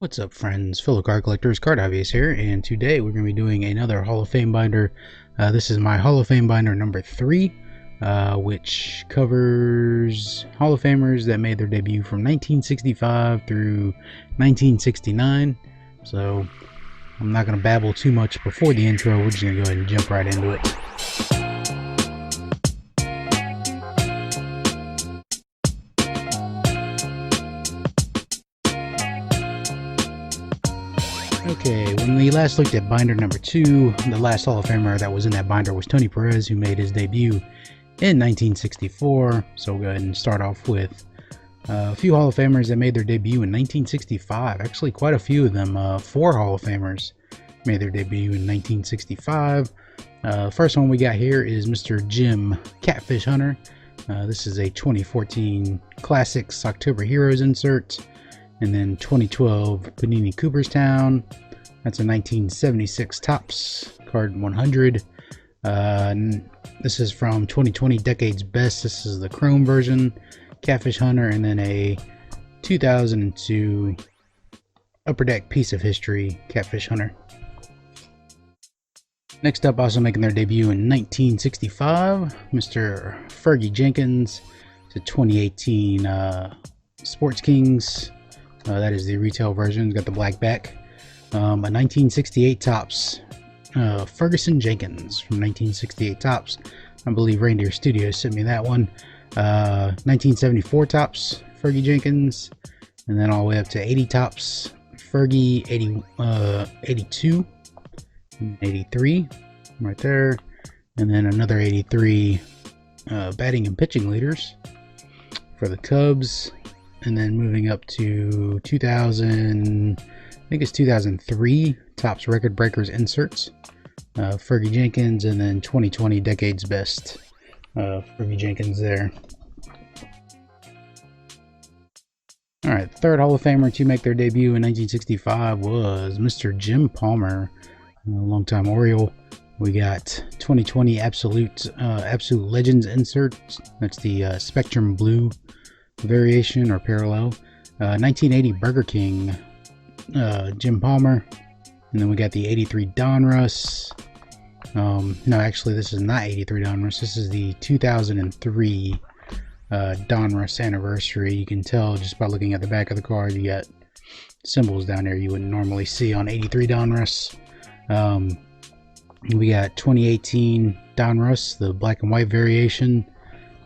What's up, friends, fellow card collectors? Card Obvious here, and today we're going to be doing another Hall of Fame binder. This is my Hall of Fame binder number 3, which covers Hall of Famers that made their debut from 1965 through 1969. So I'm not going to babble too much before the intro. We're just going to go ahead and jump right into it. Okay, when we last looked at binder number 2, the last Hall of Famer that was in that binder was Tony Perez, who made his debut in 1964. So we'll go ahead and start off with a few Hall of Famers that made their debut in 1965. Actually, quite a few of them. 4 Hall of Famers made their debut in 1965. First one we got here is Mr. Jim Catfish Hunter. This is a 2014 Classics October Heroes insert. And then 2012 Panini Cooperstown. That's a 1976 Topps card 100. This is from 2020 Decades Best. This is the Chrome version, Catfish Hunter, and then a 2002 Upper Deck Piece of History, Catfish Hunter. Next up, also making their debut in 1965, Mr. Fergie Jenkins. It's a 2018 Sports Kings. That is the retail version. It's got the black back. A 1968 Topps. Ferguson Jenkins from 1968 Topps. I believe Reindeer Studios sent me that one. 1974 Topps, Fergie Jenkins. And then all the way up to 80 Topps, Fergie 82, 83, right there. And then another 83 batting and pitching leaders for the Cubs. And then moving up to 2000, I think it's 2003 Topps Record Breakers inserts, Fergie Jenkins, and then 2020 Decades Best, Fergie Jenkins there. All right, third Hall of Famer to make their debut in 1965 was Mr. Jim Palmer, a longtime Oriole. We got 2020 Absolute Legends insert. That's the Spectrum Blue variation or parallel. 1980 Burger King, Jim Palmer. And then we got the 83 Donruss. No, actually this is not 83 Donruss. This is the 2003 Donruss anniversary. You can tell just by looking at the back of the card. You got symbols down there you wouldn't normally see on 83 Donruss. We got 2018 Donruss, the black and white variation.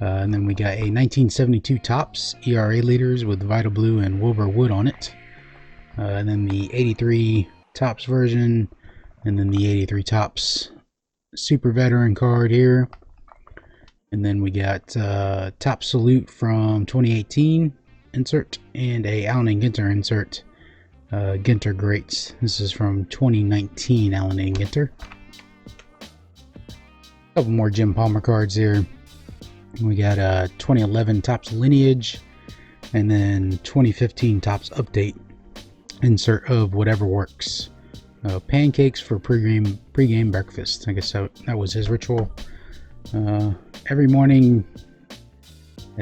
And then we got a 1972 Topps ERA leaders with Vital Blue and Wilbur Wood on it. And then the 83 Topps version. And then the 83 Topps Super Veteran card here. And then we got Topps Salute from 2018 insert. And a Allen and Ginter insert. Ginter Greats. This is from 2019 Allen and Ginter. A couple more Jim Palmer cards here. We got 2011 Topps Lineage, and then 2015 Topps Update insert of Whatever Works. Pancakes for pre-game breakfast. I guess that was his ritual. Every morning,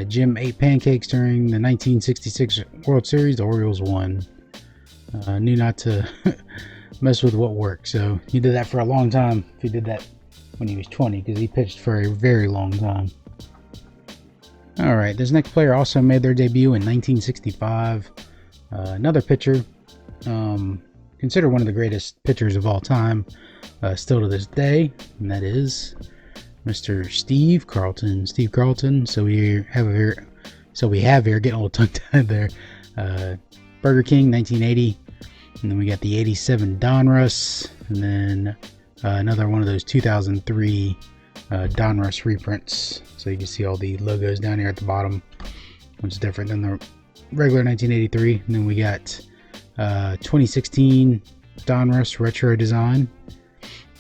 Jim ate pancakes during the 1966 World Series. The Orioles won. Knew not to mess with what worked, so he did that for a long time. If he did that when he was 20, because he pitched for a very long time. Alright, this next player also made their debut in 1965. Another pitcher, considered one of the greatest pitchers of all time, still to this day, and that is Mr. Steve Carlton. Steve Carlton. So we have here, getting a little tongue-tied there. Burger King, 1980, and then we got the 87 Donruss, and then another one of those 2003 Donruss reprints. So you can see all the logos down here at the bottom, which is different than the regular 1983. And then we got 2016 Donruss retro design,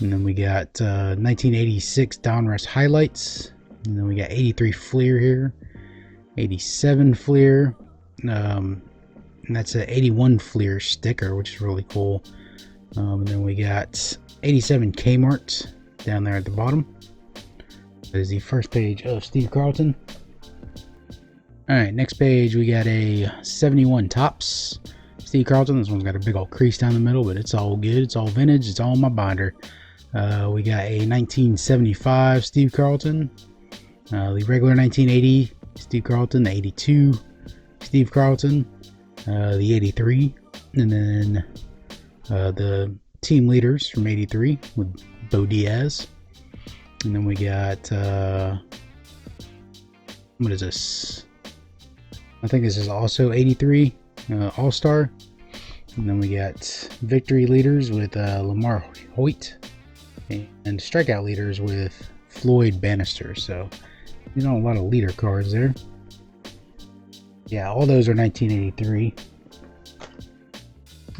and then we got 1986 Donruss highlights, and then we got 83 Fleer here, 87 Fleer, and that's an 81 Fleer sticker, which is really cool. And then we got 87 Kmart down there at the bottom. That is the first page of Steve Carlton. Alright, next page we got a 71 Topps. It's Steve Carlton. This one's got a big old crease down the middle, but it's all good. It's all vintage. It's all in my binder. We got a 1975 Steve Carlton, the regular 1980 Steve Carlton, the 82 Steve Carlton, the 83, and then the team leaders from 83 with Bo Diaz. And then we got, what is this? I think this is also 83 All-Star. And then we got victory leaders with Lamar Hoyt, and strikeout leaders with Floyd Bannister. So, you know, a lot of leader cards there. Yeah, all those are 1983.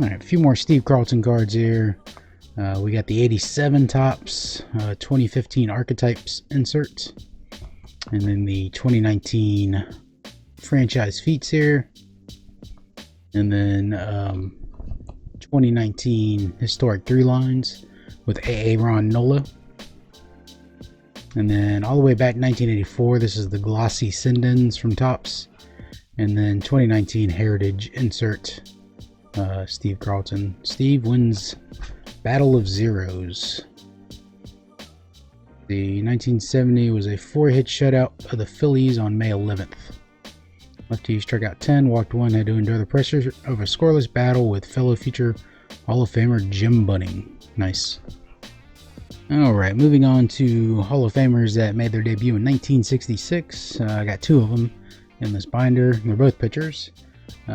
All right, a few more Steve Carlton cards here. We got the 87 Topps 2015 Archetypes insert, and then the 2019 franchise feats here, and then 2019 historic 3 lines with Aaron Nola, and then all the way back 1984. This is the glossy Sindens from Topps, and then 2019 heritage insert Steve Carlton. Steve wins Battle of Zeros. The 1970 was a 4-hit shutout of the Phillies on May 11th. Lefty struck out 10, walked 1, had to endure the pressure of a scoreless battle with fellow future Hall of Famer Jim Bunning. Nice. Alright, moving on to Hall of Famers that made their debut in 1966. I got 2 of them in this binder. They're both pitchers.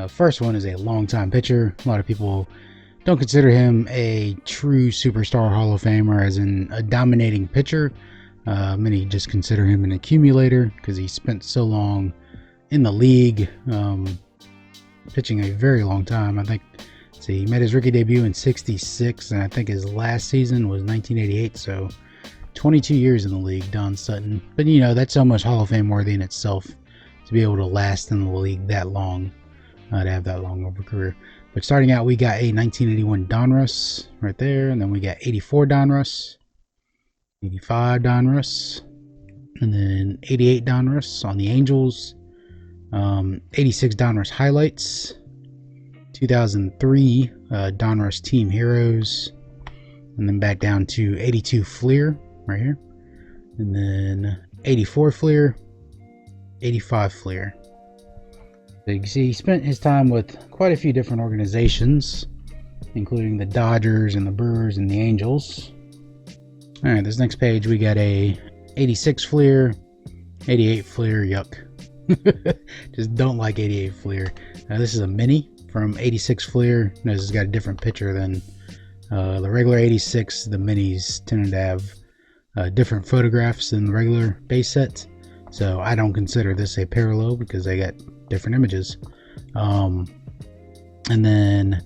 First one is a longtime pitcher. A lot of people don't consider him a true superstar Hall of Famer, as in a dominating pitcher. Many just consider him an accumulator because he spent so long in the league, pitching a very long time. I think, he made his rookie debut in '66, and I think his last season was 1988. So 22 years in the league, Don Sutton. But you know, that's almost Hall of Fame worthy in itself, to be able to last in the league that long, to have that long of a career. But starting out, we got a 1981 Donruss right there, and then we got 84 Donruss, 85 Donruss, and then 88 Donruss on the Angels, 86 Donruss highlights, 2003 Donruss Team Heroes, and then back down to 82 Fleer right here, and then 84 Fleer, 85 Fleer. So you can see he spent his time with quite a few different organizations, including the Dodgers and the Brewers and the Angels. All right, this next page we got a 86 Fleer, 88 Fleer, yuck. Just don't like 88 Fleer. This is a mini from 86 Fleer. This has got a different picture than the regular 86. The minis tended to have different photographs than the regular base set. So I don't consider this a parallel because they got different images. And then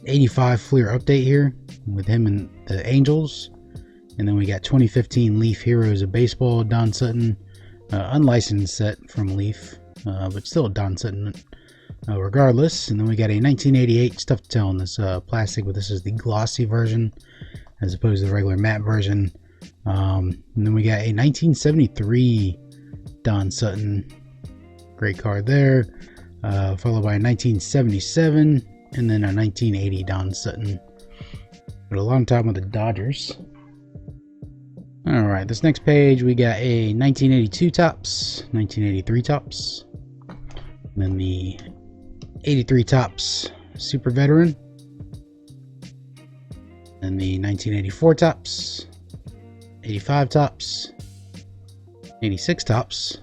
85 Fleer update here with him and the Angels. And then we got 2015 Leaf Heroes of Baseball, Don Sutton, unlicensed set from Leaf, but still Don Sutton regardless. And then we got a 1988 Stuff to Tell in this plastic, but this is the glossy version as opposed to the regular matte version. And then we got a 1973 Don Sutton, great card there, followed by a 1977, and then a 1980 Don Sutton. But a long time with the Dodgers. Alright, this next page we got a 1982 Topps, 1983 Topps, and then the 83 Topps Super Veteran, and the 1984 Topps, 85 Topps, 86 Topps,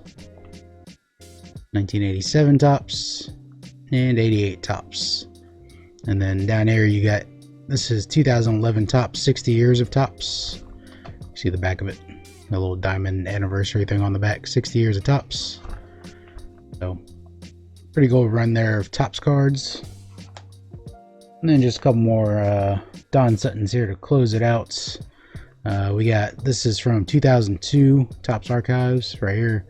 1987 Topps, and 88 Topps. And then down here you got, this is 2011 Topps, 60 years of Topps. See the back of it, a little diamond anniversary thing on the back, 60 years of Topps. So pretty good run there of Topps cards. And then just a couple more Don Suttons here to close it out. We got, this is from 2002 Topps Archives right here,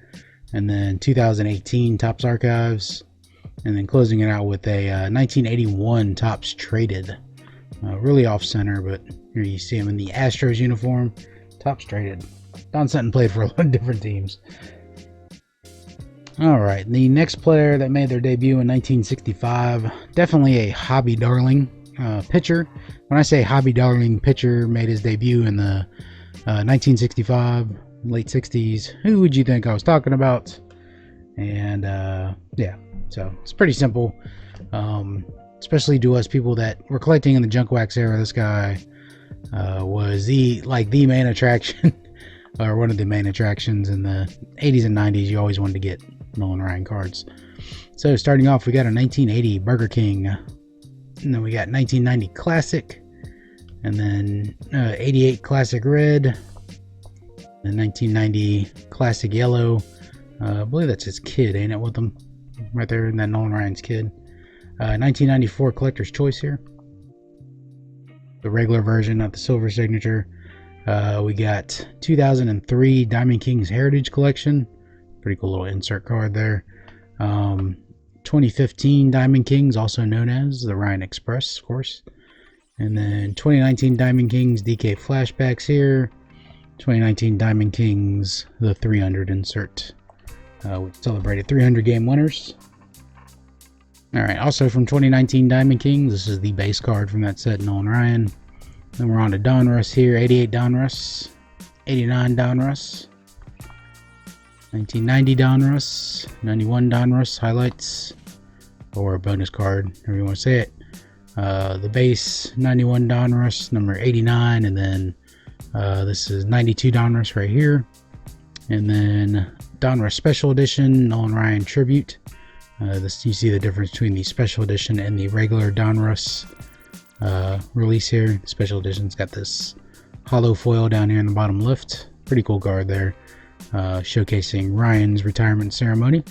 and then 2018 Topps Archives, and then closing it out with a 1981 Topps Traded. Really off center, but here you see him in the Astros uniform. Topps Traded. Don Sutton played for a lot of different teams. All right, the next player that made their debut in 1965, definitely a hobby darling pitcher. When I say hobby darling pitcher made his debut in the 1965, late 60s, who would you think I was talking about? And yeah, so it's pretty simple, especially to us people that were collecting in the junk wax era. This guy was the main attraction or one of the main attractions in the 80s and 90s. You always wanted to get Nolan Ryan cards. So starting off, we got a 1980 Burger King, and then we got 1990 Classic, and then 88 Classic Red, and 1990 Classic Yellow. I believe that's his kid, ain't it, with him right there, and that Nolan Ryan's kid. 1994 Collector's Choice here, the regular version, not the silver signature. We got 2003 Diamond Kings Heritage Collection, pretty cool little insert card there. 2015 Diamond Kings, also known as the Ryan Express, of course. And then 2019 Diamond Kings DK Flashbacks here. 2019 Diamond Kings, the 300 insert. We celebrated 300 game winners. Alright, also from 2019 Diamond Kings, this is the base card from that set, Nolan Ryan. Then we're on to Donruss here, 88 Donruss, 89 Donruss, 1990 Donruss, 91 Donruss highlights, or a bonus card, however you want to say it. The base 91 Donruss, number 89, and then this is 92 Donruss right here. And then Donruss Special Edition, Nolan Ryan Tribute. This, you see the difference between the Special Edition and the regular Donruss release here. Special Edition's got this hollow foil down here in the bottom left. Pretty cool card there, showcasing Ryan's retirement ceremony.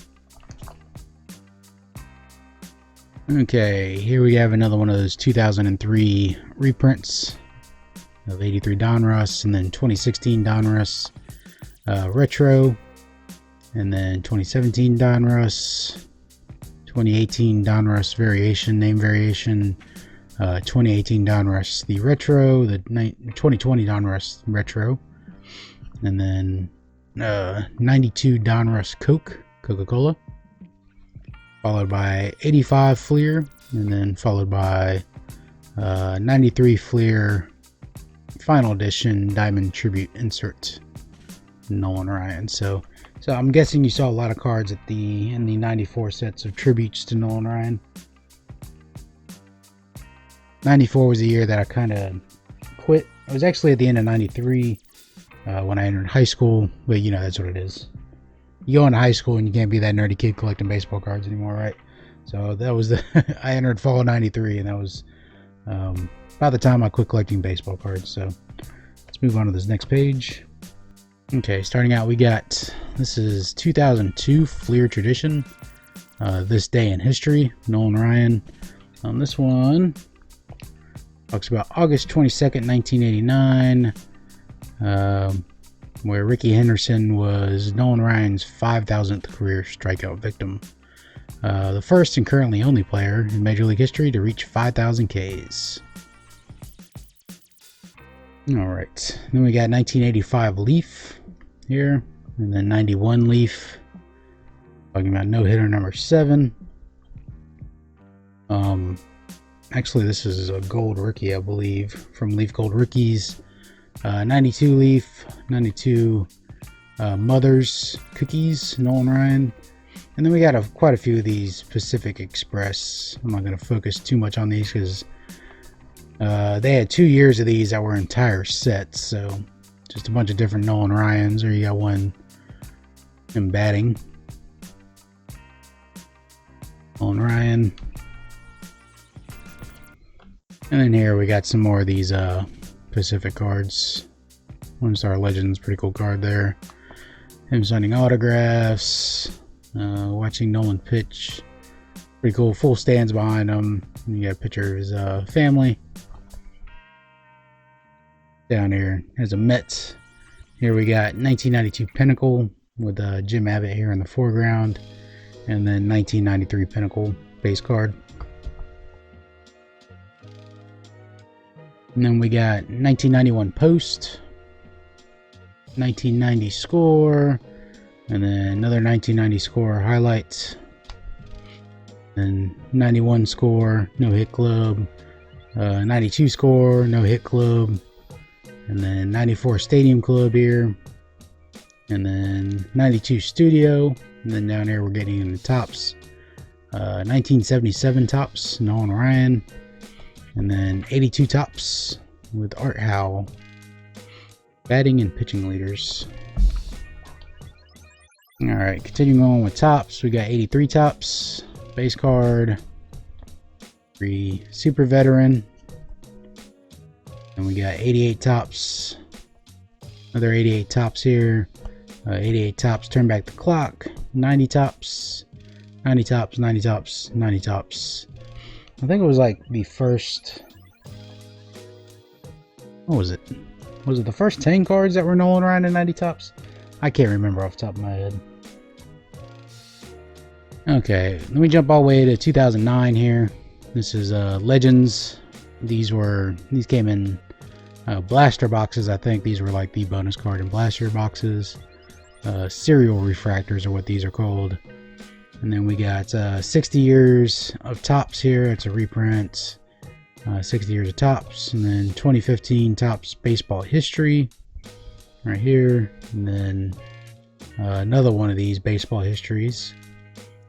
Okay, here we have another one of those 2003 reprints of 83 Donruss, and then 2016 Donruss Retro, and then 2017 Donruss, 2018 Donruss Variation, name variation, 2018 Donruss the Retro, the 2020 Donruss Retro, and then 92 Donruss Coca-Cola, followed by 85 Fleer, and then followed by 93 Fleer Final Edition Diamond Tribute Insert, Nolan Ryan. So I'm guessing you saw a lot of cards in the 94 sets of tributes to Nolan Ryan. 94 was the year that I kind of quit. I was actually at the end of 93 when I entered high school, but you know, that's what it is. You go into high school and you can't be that nerdy kid collecting baseball cards anymore, right? So that was I entered fall of 93, and that was about the time I quit collecting baseball cards. So let's move on to this next page. Okay, starting out, we got, this is 2002 Fleer Tradition, This Day in History, Nolan Ryan. On this one, talks about August 22nd, 1989, where Ricky Henderson was Nolan Ryan's 5,000th career strikeout victim. The first and currently only player in Major League history to reach 5,000 Ks. Alright, then we got 1985 Leaf here, and then 91 Leaf, talking about no-hitter number 7. Actually, this is a gold rookie, I believe, from Leaf Gold Rookies. 92 Leaf, 92 Mother's Cookies, Nolan Ryan. And then we got quite a few of these Pacific Express. I'm not going to focus too much on these because they had 2 years of these that were entire sets. So just a bunch of different Nolan Ryans, or you got one in batting. Nolan Ryan. And then here we got some more of these Pacific cards. One Star Legends, pretty cool card there. Him signing autographs. Watching Nolan pitch. Pretty cool. Full stands behind him. And you got a picture of his family. Down here has a Mets. Here we got 1992 Pinnacle with Jim Abbott here in the foreground. And then 1993 Pinnacle base card. And then we got 1991 Post, 1990 Score, And then another 1990 score highlights. And 91 score, no hit club. 92 score, no hit club. And then 94 stadium club here. And then 92 studio. And then down here we're getting into tops. 1977 tops, Nolan Ryan. And then 82 tops with Art Howe. Batting and pitching leaders. Alright, continuing on with tops, we got 83 tops, base card, 3 super veteran, and we got 88 tops, another 88 tops here, 88 tops, turn back the clock, 90 tops, 90 tops, 90 tops, 90 tops. I think it was like the first, what was it? Was it the first 10 cards that were Nolan Ryan in 90 tops? I can't remember off the top of my head. Okay, let me jump all the way to 2009 here. This is Legends. These came in blaster boxes. I think these were like the bonus card in blaster boxes. Serial refractors are what these are called. And then we got 60 years of tops here. It's a reprint. 60 years of tops. And then 2015 tops baseball history right here. And then another one of these baseball histories.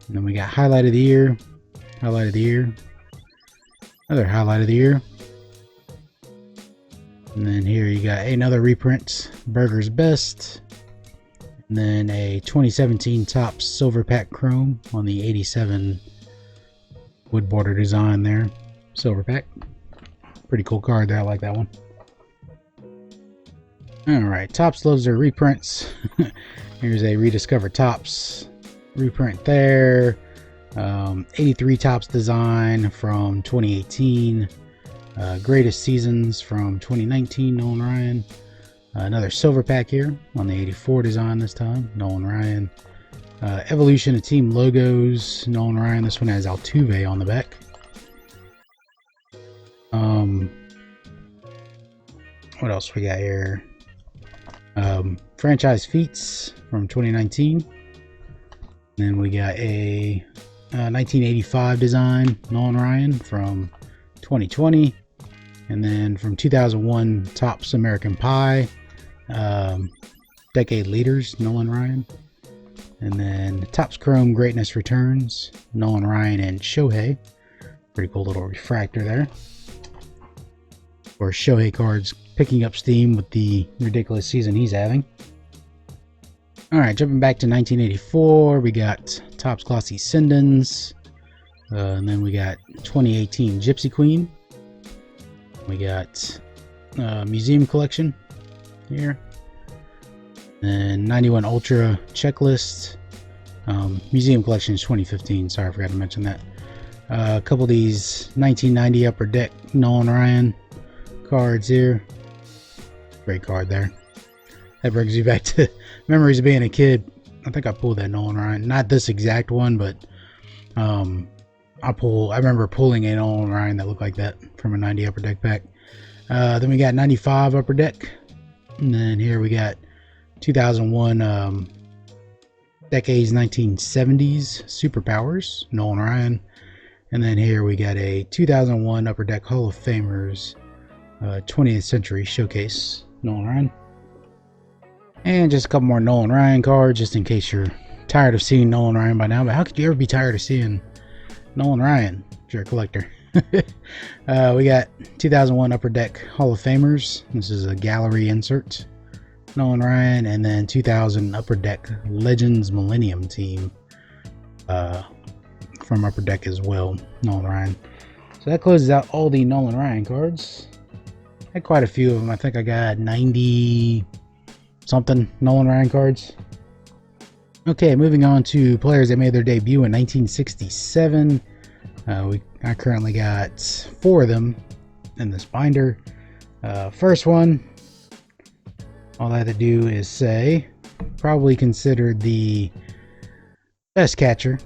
And then we got highlight of the year, highlight of the year, another highlight of the year. And then here you got another reprint, Burger's Best. And then a 2017 Topps Silver Pack Chrome on the 87 wood border design there. Silver Pack. Pretty cool card there, I like that one. Alright, Topps loves their reprints. Here's a rediscovered Topps reprint there. 83 Topps design from 2018. Greatest seasons from 2019, Nolan Ryan. Another silver pack here on the 84 design this time, Nolan Ryan. Evolution of team logos, Nolan Ryan. This one has Altuve on the back. What else we got here? Franchise feats from 2019. Then we got a 1985 design, Nolan Ryan from 2020. And then from 2001, Topps American Pie, Decade Leaders, Nolan Ryan. And then Topps Chrome Greatness Returns, Nolan Ryan and Shohei. Pretty cool little refractor there. Or Shohei cards picking up steam with the ridiculous season he's having. Alright, jumping back to 1984, we got Topps Glossy Sindens. And then we got 2018 Gypsy Queen. We got Museum Collection here. And 91 Ultra Checklist. Museum Collection is 2015, sorry I forgot to mention that. A couple of these 1990 Upper Deck Nolan Ryan cards here. Great card there. That brings you back to memories of being a kid. I think I pulled that Nolan Ryan. Not this exact one, but I remember pulling a Nolan Ryan that looked like that from a 90 Upper Deck pack. Then we got 95 Upper Deck. And then here we got 2001 Decades 1970s Superpowers, Nolan Ryan. And then here we got a 2001 Upper Deck Hall of Famers 20th Century Showcase, Nolan Ryan. And just a couple more Nolan Ryan cards, just in case you're tired of seeing Nolan Ryan by now. But how could you ever be tired of seeing Nolan Ryan if you're a collector? We got 2001 Upper Deck Hall of Famers. This is a gallery insert, Nolan Ryan. And then 2000 Upper Deck Legends Millennium Team from Upper Deck as well, Nolan Ryan. So that closes out all the Nolan Ryan cards. I had quite a few of them. I think I got 90 something Nolan Ryan cards. Okay, moving on to players that made their debut in 1967. I currently got 4 of them in this binder. First one, all I have to do is say, probably considered the best catcher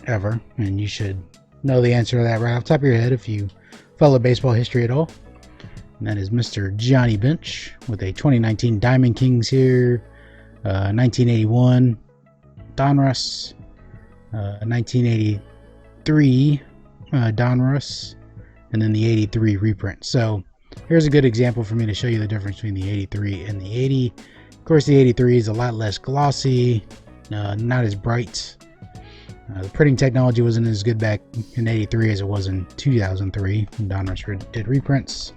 ever, and you should know the answer to that right off the top of your head if you follow baseball history at all. And that is Mr. Johnny Bench with a 2019 Diamond Kings here, 1981 Donruss, 1983 Donruss, and then the 83 reprint. So here's a good example for me to show you the difference between the 83 and the 80. Of course, the 83 is a lot less glossy, not as bright. The printing technology wasn't as good back in 83 as it was in 2003 when Donruss did reprints.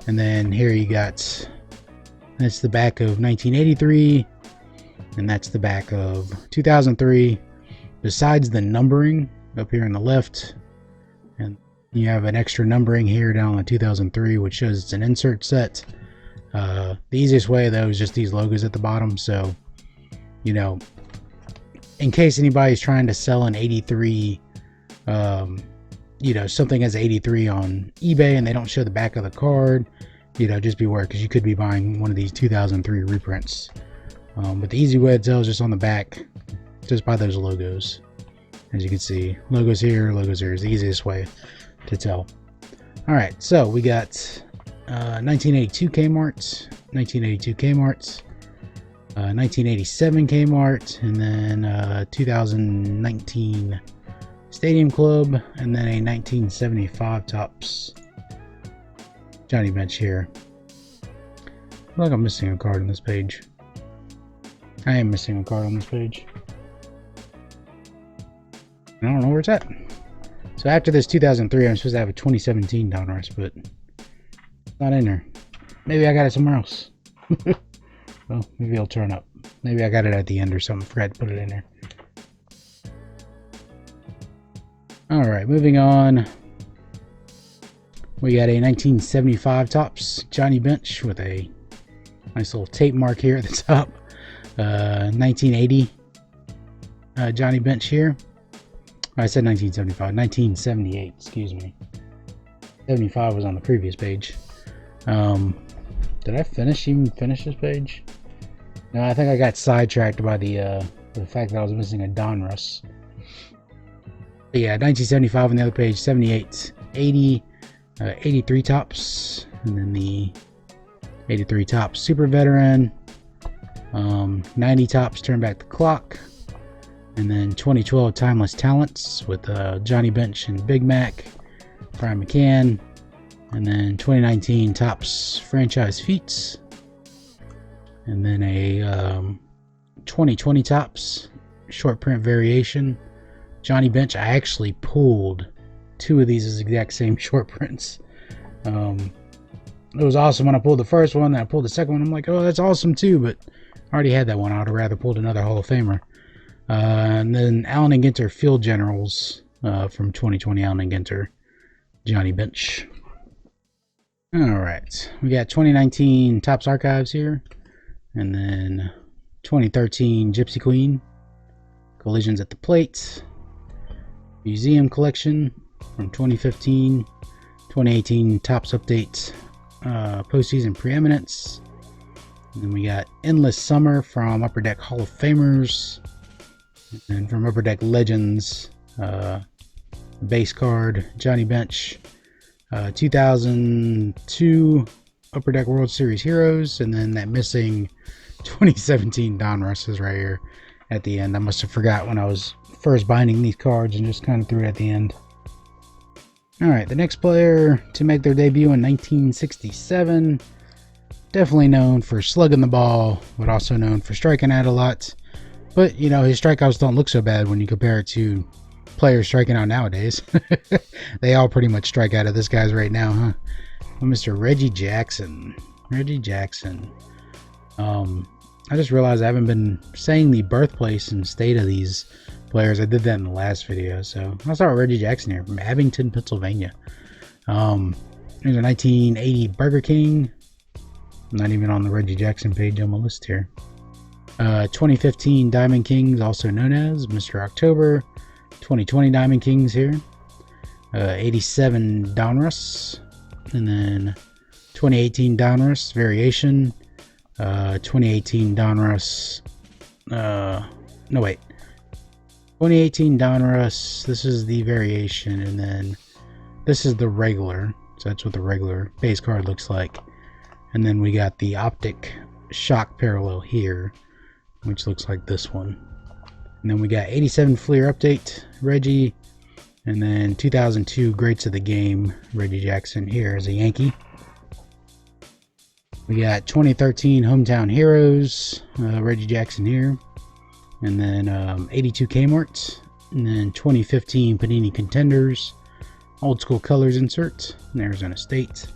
And then here you got, that's the back of 1983, and that's the back of 2003. Besides the numbering up here on the left, and you have an extra numbering here down on 2003, which shows it's an insert set. The easiest way though is just these logos at the bottom. So, you know, in case anybody's trying to sell an 83, you know, something as 83 on eBay and they don't show the back of the card, you know, just beware, because you could be buying one of these 2003 reprints. But the easy way to tell is just on the back, just by those logos. As you can see, logos here is the easiest way to tell. All right, so we got 1982 Kmart, 1982 Kmart, 1987 Kmart, and then 2019 Stadium Club, and then a 1975 Topps Johnny Bench here. I feel like I'm missing a card on this page. I am missing a card on this page. I don't know where it's at. So after this 2003, I'm supposed to have a 2017 Donruss, but it's not in there. Maybe I got it somewhere else. Well, maybe it'll turn up. Maybe I got it at the end or something. Forgot to put it in there. Alright, moving on. We got a 1975 Topps Johnny Bench with a nice little tape mark here at the top. 1980 Johnny Bench here. I said 1975. 1978, excuse me. 75 was on the previous page. Did I even finish this page? No, I think I got sidetracked by the fact that I was missing a Donruss. But yeah, 1975 on the other page, 78, 80, 83 Topps, and then the 83 Topps Super Veteran, 90 Topps Turn Back the Clock, and then 2012 Timeless Talents with Johnny Bench and Big Mac, Brian McCann, and then 2019 Topps Franchise Feats, and then a 2020 Topps Short Print Variation Johnny Bench. I actually pulled two of these as exact same short prints. It was awesome when I pulled the first one, then I pulled the second one. I'm like, oh, that's awesome too, but I already had that one. I would have rather pulled another Hall of Famer. And then Allen and Ginter Field Generals from 2020 Allen and Ginter Johnny Bench. Alright, we got 2019 Topps Archives here, and then 2013 Gypsy Queen, Collisions at the Plate, Museum Collection from 2015, 2018 Topps Update, Postseason Preeminence, and then we got Endless Summer from Upper Deck Hall of Famers, and from Upper Deck Legends, base card Johnny Bench, 2002 Upper Deck World Series Heroes, and then that missing 2017 Donruss is right here at the end. I must have forgot when I was first binding these cards and just kind of threw it at the end. Alright, the next player to make their debut in 1967, definitely known for slugging the ball, but also known for striking out a lot. But, you know, his strikeouts don't look so bad when you compare it to players striking out nowadays. They all pretty much strike out at this guy's right now, huh? Well, Mr. Reggie Jackson. Reggie Jackson. I just realized I haven't been saying the birthplace and state of these players. I did that in the last video. So I'll start with Reggie Jackson here from Abington, Pennsylvania. Here's a 1980 Burger King. I'm not even on the Reggie Jackson page on my list here. 2015 Diamond Kings, also known as Mr. October. 2020 Diamond Kings here. 87 Donruss. And then 2018 Donruss Variation. 2018 Donruss. No, wait. 2018 Donruss. This is the Variation. And then this is the regular. So that's what the regular base card looks like. And then we got the Optic Shock Parallel here, which looks like this one. And then we got 87 Fleer Update, Reggie. And then 2002 Greats of the Game, Reggie Jackson here as a Yankee. We got 2013 Hometown Heroes, Reggie Jackson here. And then 82 Kmart. And then 2015 Panini Contenders, Old School Colors insert, Arizona State.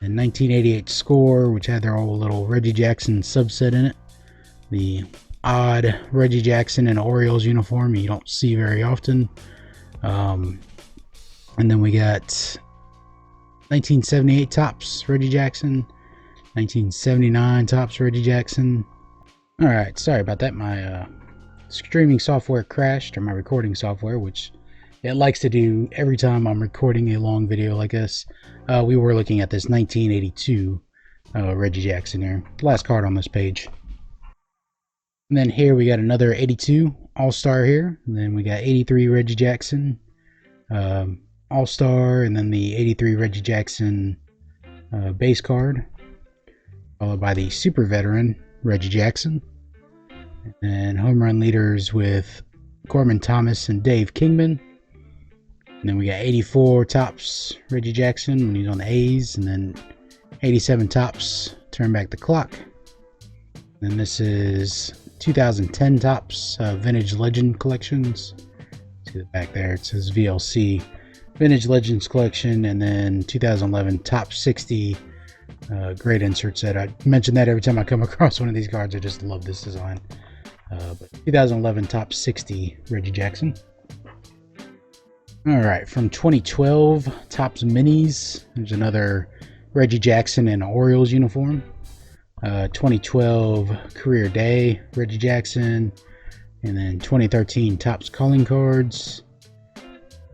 And 1988 Score, which had their old little Reggie Jackson subset in it. The odd Reggie Jackson in an Orioles uniform you don't see very often. And then we got 1978 Topps Reggie Jackson, 1979 Topps Reggie Jackson. Alright, sorry about that. My streaming software crashed, or my recording software, which it likes to do every time I'm recording a long video like this. We were looking at this 1982 Reggie Jackson here, last card on this page. And then here we got another 82 All-Star here. And then we got 83 Reggie Jackson All-Star, and then the 83 Reggie Jackson base card, followed by the super veteran Reggie Jackson. And home run leaders with Corbin Thomas and Dave Kingman. And then we got 84 Topps Reggie Jackson when he's on the A's, and then 87 Topps Turn Back the Clock. And this is 2010 Topps Vintage Legend Collections. See the back there, it says VLC Vintage Legends Collection. And then 2011 Top 60 great insert set. I mention that every time I come across one of these cards. I just love this design. But 2011 Top 60 Reggie Jackson. Alright, from 2012 Topps Minis. There's another Reggie Jackson in an Orioles uniform. 2012 Career Day Reggie Jackson. And then 2013 Topps Calling Cards.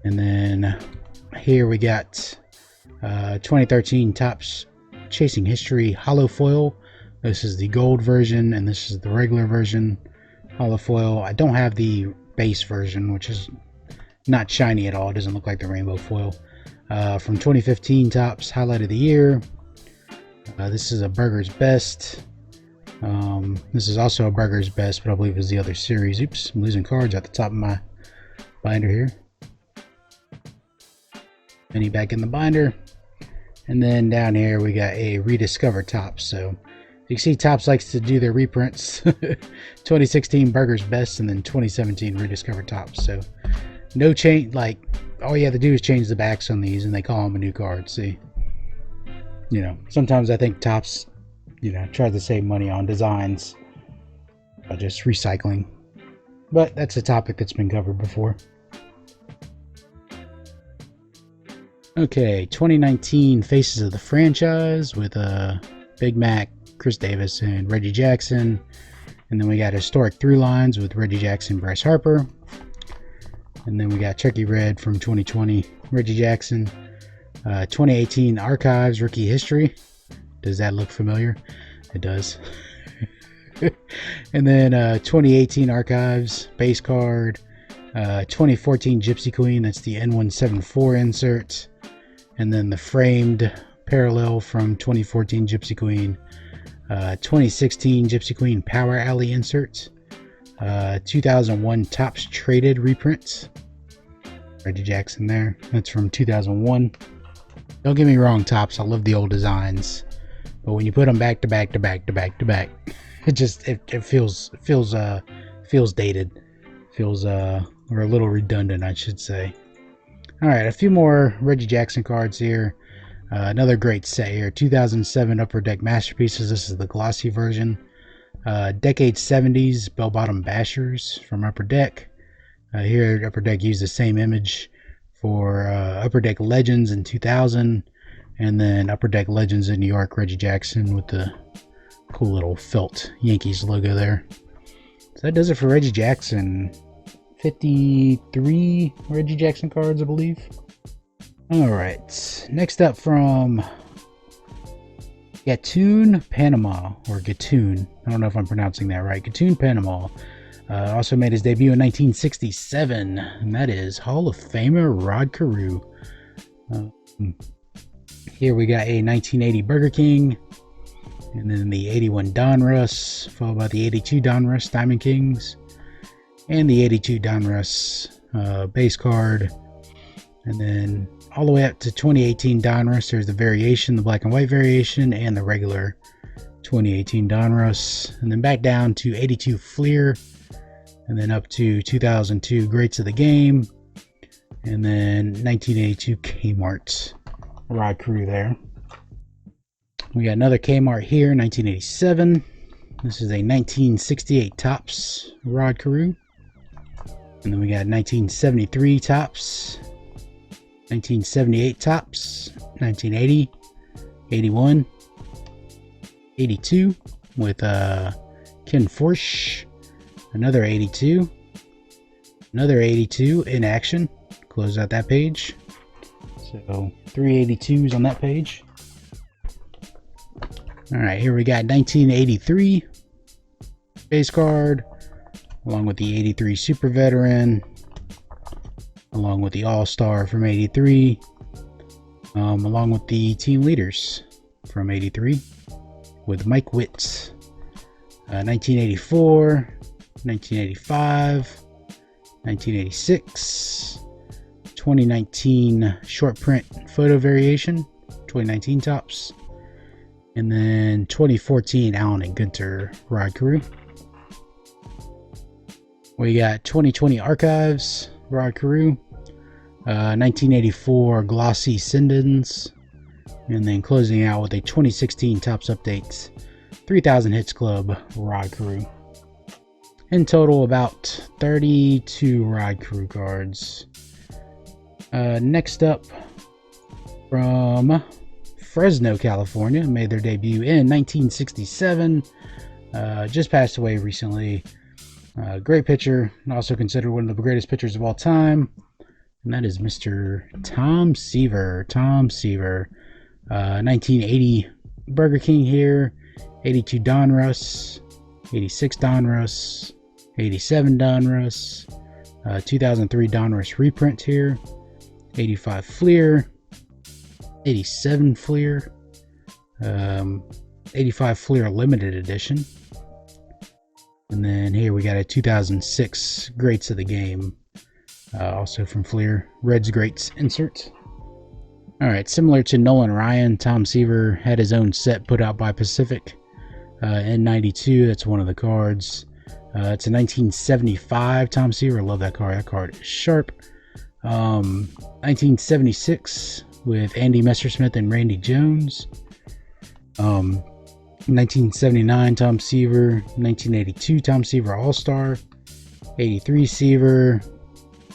And then here we got 2013 Topps Chasing History Hollow Foil. This is the gold version, and this is the regular version hollow foil. I don't have the base version, which is not shiny at all. It doesn't look like the rainbow foil. From 2015 Topps Highlight of the Year. This is a Burger's Best. This is also a Burger's Best, but I believe it was the other series. Oops, I'm losing cards at the top of my binder here. Mini back in the binder. And then down here we got a Rediscover Topps. So you can see Topps likes to do their reprints. 2016 Burger's Best, and then 2017 Rediscover Topps. So no change, like all you have to do is change the backs on these and they call them a new card. See, you know, sometimes I think Topps, you know, tries to save money on designs by just recycling, but that's a topic that's been covered before. Okay, 2019 Faces of the Franchise with Big Mac, Chris Davis, and Reggie Jackson. And then we got Historic Through Lines with Reggie Jackson, Bryce Harper. And then we got Turkey Red from 2020, Reggie Jackson. 2018 Archives Rookie History. Does that look familiar? It does. And then 2018 Archives base card. 2014 Gypsy Queen, that's the N174 insert. And then the framed parallel from 2014 Gypsy Queen. 2016 Gypsy Queen Power Alley insert. 2001 Topps Traded reprints. Reggie Jackson there. That's from 2001. Don't get me wrong, Topps, I love the old designs, but when you put them back to back to back to back to back, it just it feels dated. Feels or a little redundant, I should say. All right, a few more Reggie Jackson cards here. Another great set here. 2007 Upper Deck Masterpieces. This is the glossy version. Decade 70s Bell Bottom Bashers from Upper Deck. Here Upper Deck used the same image for Upper Deck Legends in 2000, and then Upper Deck Legends in New York, Reggie Jackson with the cool little felt Yankees logo there. So that does it for Reggie Jackson. 53 Reggie Jackson cards, I believe. Alright, next up from Gatun, Panama, or Gatun. I don't know if I'm pronouncing that right. Gatun, Panama. Also made his debut in 1967, and that is Hall of Famer Rod Carew. Here we got a 1980 Burger King, and then the 81 Donruss, followed by the 82 Donruss Diamond Kings. and the 82 Donruss base card. And then all the way up to 2018 Donruss, there's the variation, the black and white variation, and the regular 2018 Donruss. And then back down to 82 Fleer, and then up to 2002 Greats of the Game, and then 1982 Kmart Rod Crew there. We got another Kmart here, 1987. This is a 1968 Topps Rod Carew. And then we got 1973 Topps, 1978 Topps, 1980, 81, 82 with Ken Forsch, another 82, another 82 in action. Close out that page. So 3 82s on that page. All right, here we got 1983 base card, along with the 83 Super Veteran, along with the All-Star from 83, along with the Team Leaders from 83, with Mike Witt. 1984, 1985, 1986, 2019 short print photo variation, 2019 Topps. And then 2014 Allen and Gunter Rod Carew. We got 2020 Archives Rod Carew, 1984 Glossy Sindens, and then closing out with a 2016 Topps Updates 3000 Hits Club Rod Carew. In total, about 32 Rod Carew cards. Next up, from Fresno, California, made their debut in 1967. Just passed away recently. Great pitcher, and also considered one of the greatest pitchers of all time. And that is Mr. Tom Seaver. Tom Seaver. 1980 Burger King here. 82 Donruss. 86 Donruss. 87 Donruss. 2003 Donruss reprint here. 85 Fleer. 87 Fleer, 85 Fleer limited edition, and then here we got a 2006 Greats of the Game, also from Fleer, Reds Greats insert. All right, similar to Nolan Ryan, Tom Seaver had his own set put out by Pacific in 92. That's one of the cards. It's a 1975 Tom Seaver. I love that card. That card is sharp. 1976 with Andy Messersmith and Randy Jones. 1979 Tom Seaver. 1982 Tom Seaver All-Star. 83 Seaver.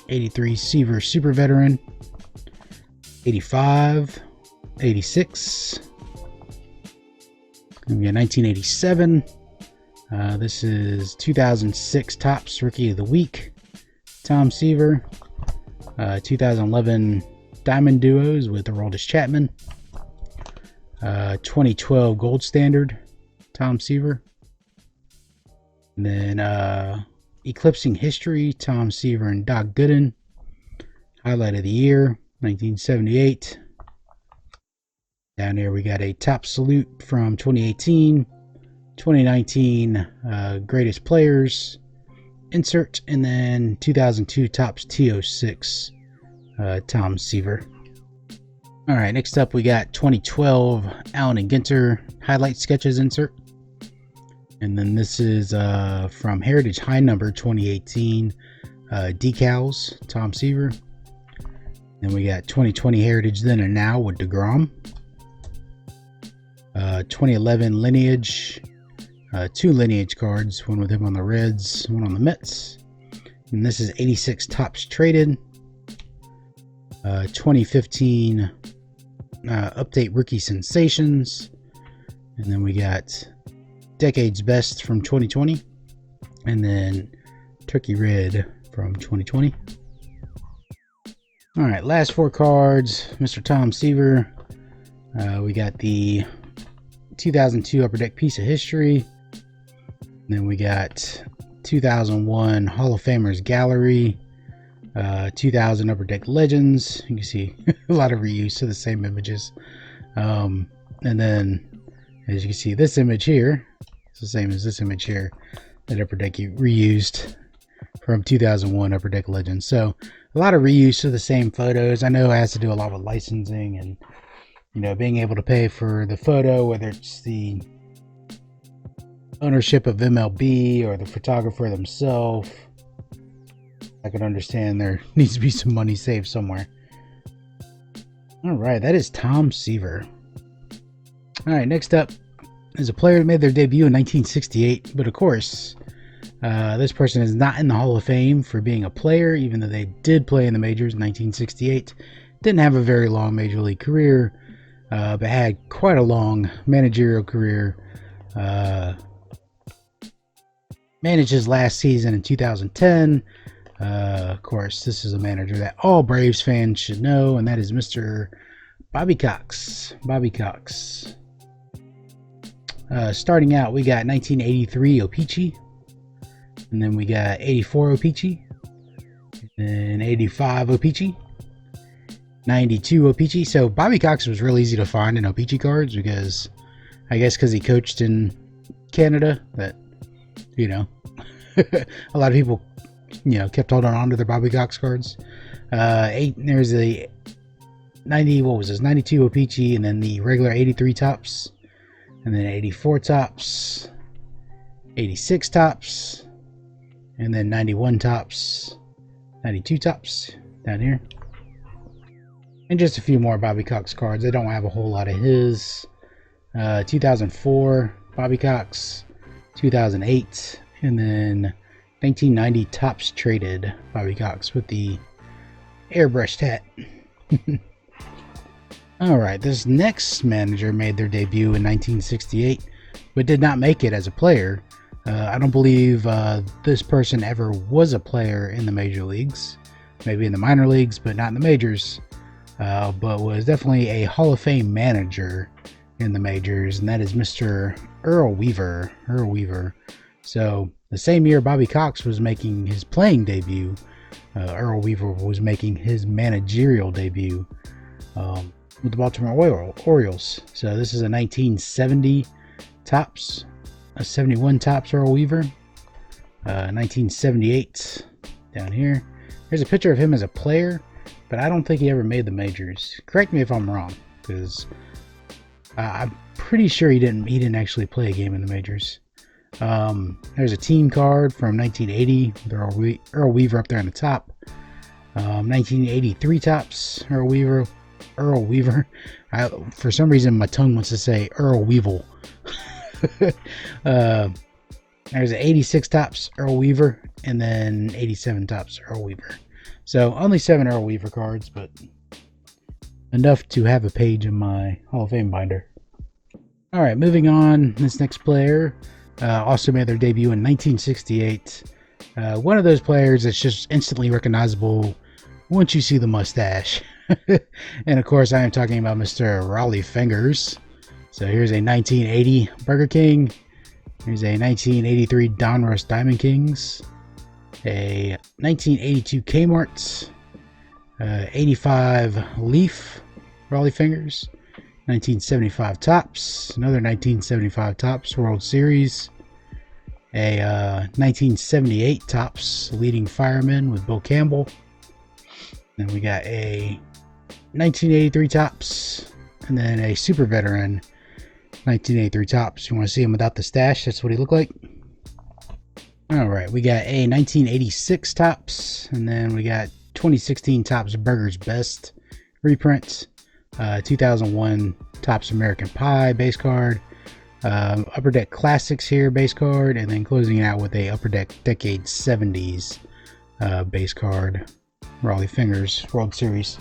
83 Seaver Super Veteran. 85. 86. And we got 1987. This is 2006 Topps Rookie of the Week, Tom Seaver. 2011 Diamond Duos with Aroldis Chapman. 2012 Gold Standard, Tom Seaver. And then Eclipsing History, Tom Seaver and Doc Gooden. Highlight of the Year, 1978. Down here we got a Top Salute from 2018. 2019 Greatest Players insert, and then 2002 Topps T06 Tom Seaver. All right, next up we got 2012 Allen and Gunter highlight sketches insert, and then this is from Heritage High Number 2018 decals Tom Seaver. Then we got 2020 Heritage Then and Now with DeGrom. 2011 Lineage, two Lineage cards, one with him on the Reds, one on the Mets. And this is 86 Topps Traded. 2015 Update Rookie Sensations. And then we got Decades Best from 2020. And then Turkey Red from 2020. All right, last four cards. Mr. Tom Seaver. We got the 2002 Upper Deck Piece of History. And then we got 2001 Hall of Famers Gallery. 2000 Upper Deck Legends. You can see a lot of reuse to the same images. And then, as you can see, this image here, it's the same as this image here that Upper Deck reused. from 2001 Upper Deck Legends. So a lot of reuse of the same photos. I know it has to do a lot with licensing and, you know, being able to pay for the photo, whether it's the ownership of MLB or the photographer themselves. I can understand there needs to be some money saved somewhere. All right, that is Tom Seaver. All right, next up is a player who made their debut in 1968, but of course, this person is not in the Hall of Fame for being a player, even though they did play in the majors in 1968. Didn't have a very long major league career, but had quite a long managerial career. Managed his last season in 2010. Of course, this is a manager that all Braves fans should know, and that is Mr. Bobby Cox. Bobby Cox. Starting out, we got 1983 O-Pee-Chee, and then we got 84 O-Pee-Chee, and 85 O-Pee-Chee, 92 O-Pee-Chee. So Bobby Cox was real easy to find in O-Pee-Chee cards because, I guess, because he coached in Canada, that, you know, a lot of people, you know, kept holding on to their Bobby Cox cards. There's a 92 O-Pee-Chee, and then the regular 83 tops, and then 84 tops, 86 tops, and then 91 tops, 92 tops down here, and just a few more Bobby Cox cards. I don't have a whole lot of his. 2004 Bobby Cox, 2008, and then 1990 tops traded Bobby Cox with the airbrushed hat. Alright, this next manager made their debut in 1968, but did not make it as a player. I don't believe this person ever was a player in the major leagues. Maybe in the minor leagues, but not in the majors. But was definitely a Hall of Fame manager in the majors, and that is Mr. Earl Weaver. Earl Weaver. So, the same year Bobby Cox was making his playing debut, Earl Weaver was making his managerial debut with the Baltimore Orioles. So this is a 1970 tops, a 71 tops Earl Weaver, 1978 down here. There's a picture of him as a player, but I don't think he ever made the majors. Correct me if I'm wrong, because I'm pretty sure he didn't actually play a game in the majors. There's a team card from 1980 with Earl Weaver up there on the top. 1983 tops Earl Weaver. For some reason my tongue wants to say Earl Weevil. There's an 86 tops Earl Weaver, and then 87 tops Earl Weaver. So only 7 Earl Weaver cards, but enough to have a page in my Hall of Fame binder. Alright, moving on. This next player also made their debut in 1968. One of those players that's just instantly recognizable once you see the mustache. And of course I am talking about Mr. Rollie Fingers. So here's a 1980 Burger King. Here's a 1983 Donruss Diamond Kings. A 1982 Kmart. 85 Leaf Rollie Fingers. 1975 Tops. Another 1975 Tops World Series. A 1978 Tops Leading Fireman with Bill Campbell. Then we got a 1983 Tops, and then a Super Veteran 1983 Tops. You want to see him without the stash? That's what he looked like. Alright, we got a 1986 Tops, and then we got 2016 Tops Burger's Best reprint. 2001 Tops American Pie base card. Upper Deck Classics here base card, and then closing it out with a Upper Deck Decade 70s base card. Rollie Fingers World Series.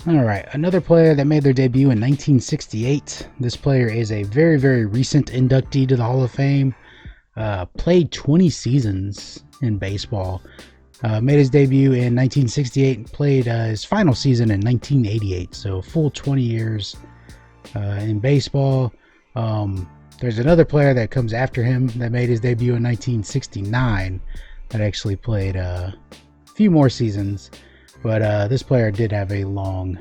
Alright, another player that made their debut in 1968. This player is a very, very recent inductee to the Hall of Fame. Played 20 seasons in baseball. Made his debut in 1968 and played his final season in 1988. So full 20 years in baseball. There's another player that comes after him that made his debut in 1969 that actually played a few more seasons. But this player did have a long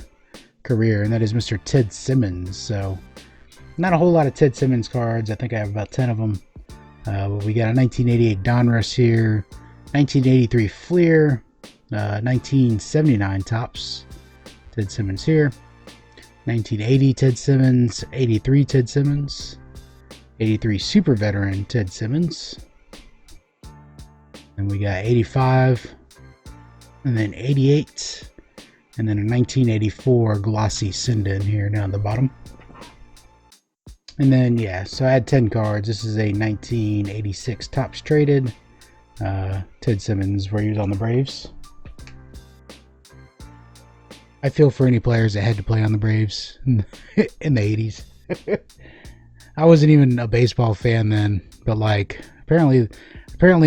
career, and that is Mr. Ted Simmons. So not a whole lot of Ted Simmons cards. I think I have about 10 of them. But we got a 1988 Donruss here. 1983 Fleer, 1979 Topps, Ted Simmons here. 1980 Ted Simmons, 83 Ted Simmons, 83 Super Veteran Ted Simmons. And we got 85, and then 88, and then a 1984 Glossy Sinden here down the bottom. And then, yeah, so I had 10 cards. This is a 1986 Topps Traded Ted Simmons where he was on the Braves. I feel for any players that had to play on the Braves in the 80s. I wasn't even a baseball fan then, but like apparently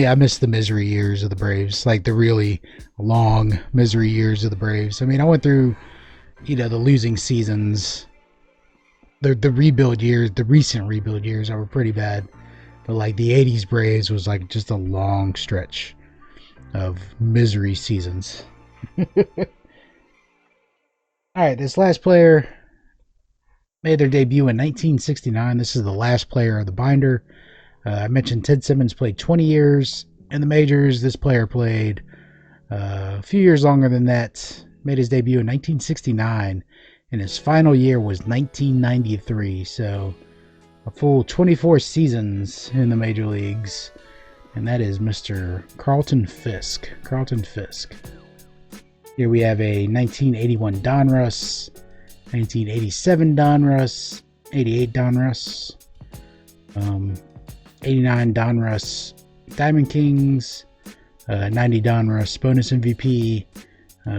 I missed the misery years of the Braves, like the really long misery years of the Braves. I mean, I went through, the losing seasons, the rebuild years, the recent rebuild years were pretty bad. But like the 80s Braves was like just a long stretch of misery seasons. Alright, this last player made their debut in 1969. This is the last player of the binder. I mentioned Ted Simmons played 20 years in the majors. This player played a few years longer than that. Made his debut in 1969, and his final year was 1993. So a full 24 seasons in the major leagues, and that is Mr. Carlton Fisk. Carlton Fisk. Here we have a 1981 Donruss, 1987 Donruss, 88 Donruss, 89 Donruss Diamond Kings, 90 Donruss Bonus MVP,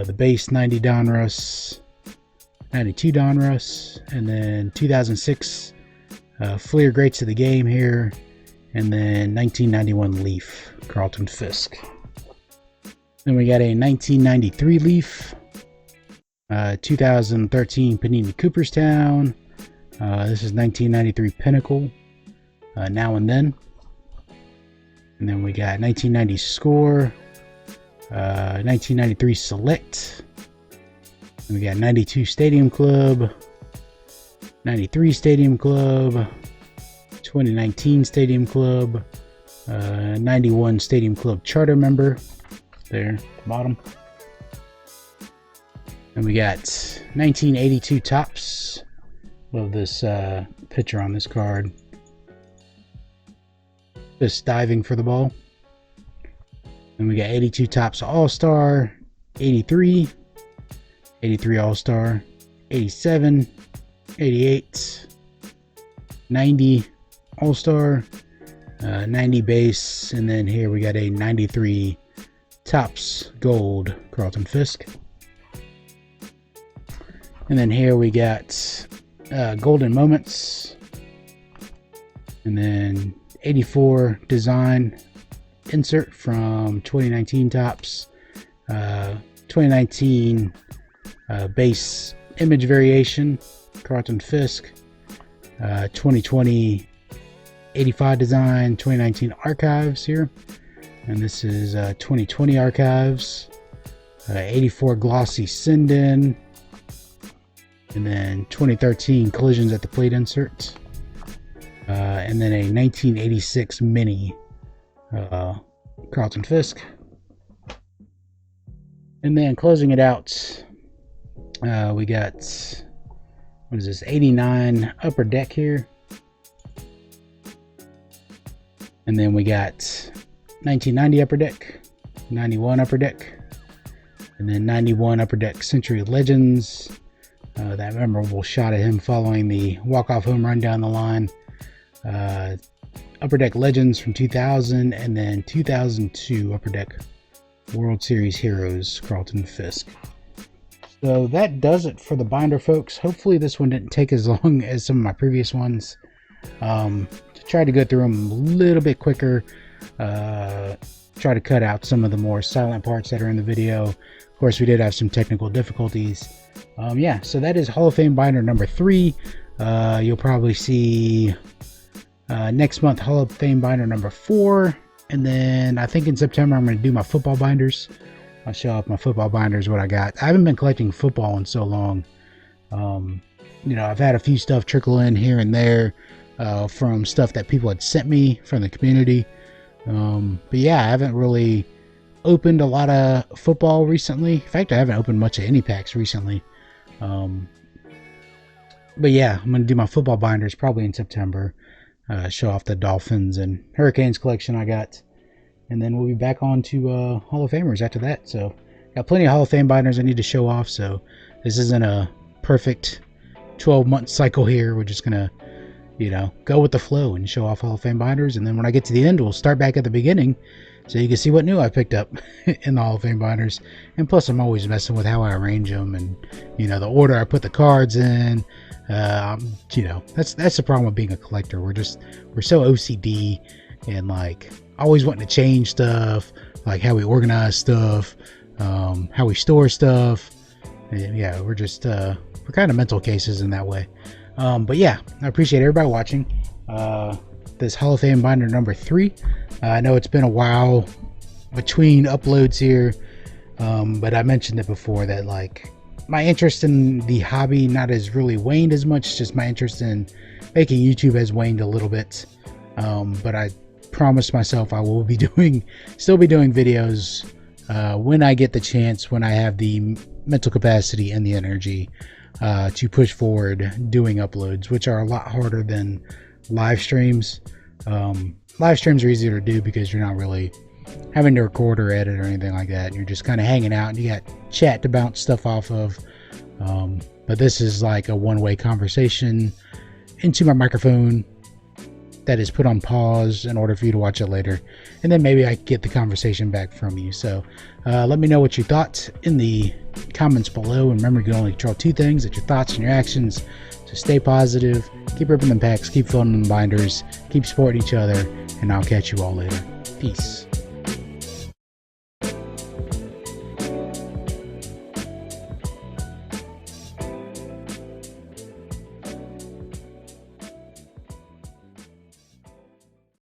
the base 90 Donruss, 92 Donruss, and then 2006 Fleer Greats of the Game here, and then 1991 Leaf, Carlton Fisk. Then we got a 1993 Leaf, 2013 Panini Cooperstown. This is 1993 Pinnacle, Now and Then. And then we got 1990 Score, 1993 Select. And we got 92 Stadium Club, 93 Stadium Club, 2019 Stadium Club, 91 Stadium Club Charter Member. There, bottom. And we got 1982 Topps. Love this picture on this card. Just diving for the ball. And we got 82 Topps All-Star, 83, 83 All-Star, 87, 88, 90 All-Star, 90 base, and then here we got a 93 Topps Gold Carlton Fisk. And then here we got Golden Moments, and then 84 Design Insert from 2019 Topps, 2019 Base Image Variation Carlton Fisk, 2020 85 Design, 2019 Archives here. And this is 2020 Archives, 84 Glossy Sinden, and then 2013 Collisions at the Plate Insert, and then a 1986 Mini Carlton Fisk. And then closing it out, we got, what is this, 89 Upper Deck here. And then we got 1990 Upper Deck, 91 Upper Deck, and then 91 Upper Deck Century Legends. That memorable shot of him following the walk-off home run down the line. Upper Deck Legends from 2000, and then 2002 Upper Deck World Series Heroes Carlton Fisk. So that does it for the binder, folks. Hopefully this one didn't take as long as some of my previous ones. Try to go through them a little bit quicker. Try to cut out some of the more silent parts that are in the video. Of course, we did have some technical difficulties. Yeah, so that is Hall of Fame binder number 3. You'll probably see next month Hall of Fame binder number 4, and then I think in September I'm going to do my football binders. I'll show off my football binders, what I got. I haven't been collecting football in so long. I've had a few stuff trickle in here and there from stuff that people had sent me from the community. But yeah, I haven't really opened a lot of football recently. In fact, I haven't opened much of any packs recently. But yeah, I'm going to do my football binders probably in September. Show off the Dolphins and Hurricanes collection I got. And then we'll be back on to Hall of Famers after that. So got plenty of Hall of Fame binders I need to show off. So this isn't a perfect 12-month cycle here. We're just going to, you know, go with the flow and show off Hall of Fame binders. And then when I get to the end, we'll start back at the beginning so you can see what new I picked up in the Hall of Fame binders. And plus, I'm always messing with how I arrange them and, you know, the order I put the cards in. You know, that's the problem with being a collector. We're so OCD and like always wanting to change stuff, like how we organize stuff, how we store stuff. And yeah, we're kind of mental cases in that way. But yeah, I appreciate everybody watching this Hall of Fame binder number 3. I know it's been a while between uploads here, but I mentioned it before that like my interest in the hobby not has really waned as much. Just my interest in making YouTube has waned a little bit. But I promised myself I will be still be doing videos when I get the chance, when I have the mental capacity and the energy to push forward doing uploads, which are a lot harder than live streams. Live streams are easier to do because you're not really having to record or edit or anything like that. You're just kind of hanging out and you got chat to bounce stuff off of. But this is like a one-way conversation into my microphone that is put on pause in order for you to watch it later, and then maybe I get the conversation back from you. So let me know what you thought in the comments below, and remember, you can only control 2 things: it's your thoughts and your actions. So stay positive, keep ripping them packs, keep filling them binders, keep supporting each other, and I'll catch you all later. Peace.